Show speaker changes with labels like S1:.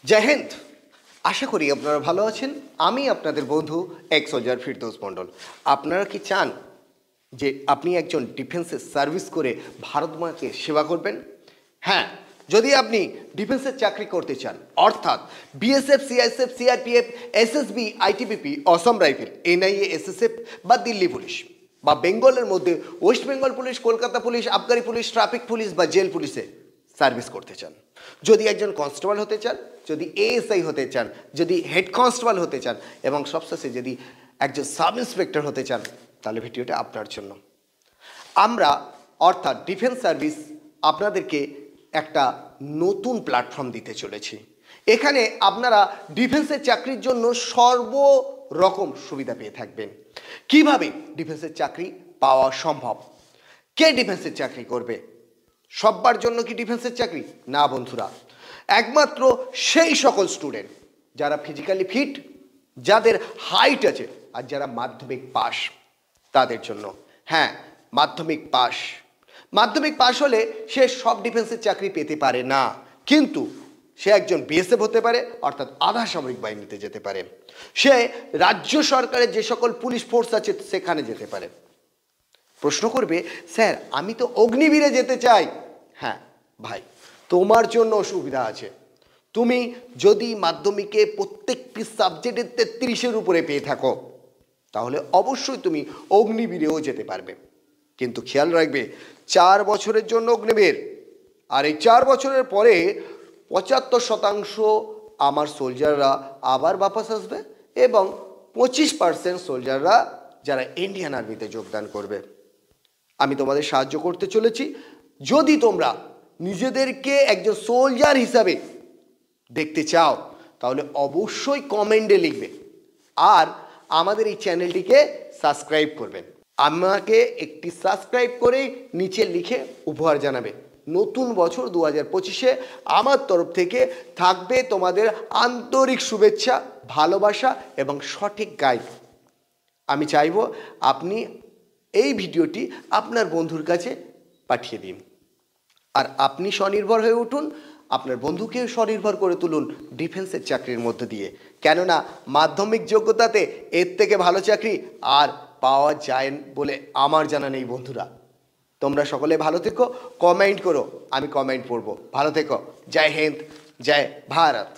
S1: জয় হিন্দ। আশা করি আপনারা ভালো আছেন। আমি আপনাদের বন্ধু এক্স সোলজার ফিরদৌস মণ্ডল। আপনারা কি চান যে আপনি একজন ডিফেন্সের সার্ভিস করে ভারত মাকে সেবা করবেন? হ্যাঁ, যদি আপনি ডিফেন্সের চাকরি করতে চান, অর্থাৎ BSF, CISF, CRPF, SSB, ITBP, Assam rifle, NIA, SSF বা দিল্লি পুলিশ বা বেঙ্গলের মধ্যে west Bengal police, Kolkata police, আবগারি পুলিশ, ট্রাফিক পুলিশ বা জেল পুলিশে সার্ভিস করতে চান, যদি একজন কনস্টেবল হতে চান, যদি এএসআই হতে চান, যদি হেড কনস্টেবল হতে চান এবং সবশেষে যদি একজন সাব ইন্সপেক্টর হতে চান, তাহলে ভিডিওটা আপনার জন্য। আমরা অর্থাৎ ডিফেন্স সার্ভিস আপনাদেরকে একটা নতুন প্ল্যাটফর্ম দিতে চলেছি। এখানে আপনারা ডিফেন্সের চাকরির জন্য সর্বরকম সুবিধা পেয়ে থাকবেন। কিভাবে ডিফেন্সের চাকরি পাওয়া সম্ভব? কে ডিফেন্সের চাকরি করবে? সবার জন্য কি ডিফেন্সের চাকরি? না বন্ধুরা, একমাত্র সেই সকল স্টুডেন্ট যারা ফিজিক্যালি ফিট, যাদের হাইট আছে আর যারা মাধ্যমিক পাস, তাদের জন্য। হ্যাঁ, মাধ্যমিক পাস হলে সে সব ডিফেন্সের চাকরি পেতে পারে না, কিন্তু সে একজন বিএসএফ হতে পারে, অর্থাৎ আধা সামরিক বাহিনীতে যেতে পারে। সে রাজ্য সরকারের যে সকল পুলিশ ফোর্স আছে সেখানে যেতে পারে। প্রশ্ন করবে, স্যার আমি তো অগ্নিবীরে যেতে চাই। হ্যাঁ ভাই, তোমার জন্য সুবিধা আছে। তুমি যদি মাধ্যমিকে প্রত্যেকটি সাবজেক্টে 33-এর উপরে পেয়ে থাকো, তাহলে অবশ্যই তুমি অগ্নিবীরেও যেতে পারবে। কিন্তু খেয়াল রাখবে, 4 বছরের জন্য অগ্নিবীর, আর এই 4 বছরের পরে 75% আমার সোলজাররা আবার বাপাস আসবে এবং 25% সোলজাররা যারা ইন্ডিয়ান আর্মিতে যোগদান করবে। আমি তোমাদের সাহায্য করতে চলেছি। যদি তোমরা নিজেদেরকে একজন সোলজার হিসাবে দেখতে চাও, তাহলে অবশ্যই কমেন্টে লিখবে আর আমাদের এই চ্যানেলটিকে সাবস্ক্রাইব করবেন। আমাকে একটি সাবস্ক্রাইব করে নিচে লিখে উপহার জানাবে। নতুন বছর 2025-এ আমার তরফ থেকে থাকবে তোমাদের আন্তরিক শুভেচ্ছা, ভালোবাসা এবং সঠিক গাইড। আমি চাইব আপনি এই ভিডিওটি আপনার বন্ধুর কাছে পাঠিয়ে দিন, আর আপনি স্বনির্ভর হয়ে উঠুন, আপনার বন্ধুকেও স্বনির্ভর করে তুলুন ডিফেন্সের চাকরির মধ্যে দিয়ে। কেননা মাধ্যমিক যোগ্যতাতে এর থেকে ভালো চাকরি আর পাওয়া যায় বলে আমার জানা নেই। বন্ধুরা, তোমরা সকলে ভালো থেকো, কমেন্ট করো, আমি কমেন্ট পড়বো। ভালো থেকো। জয় হিন্দ, জয় ভারত।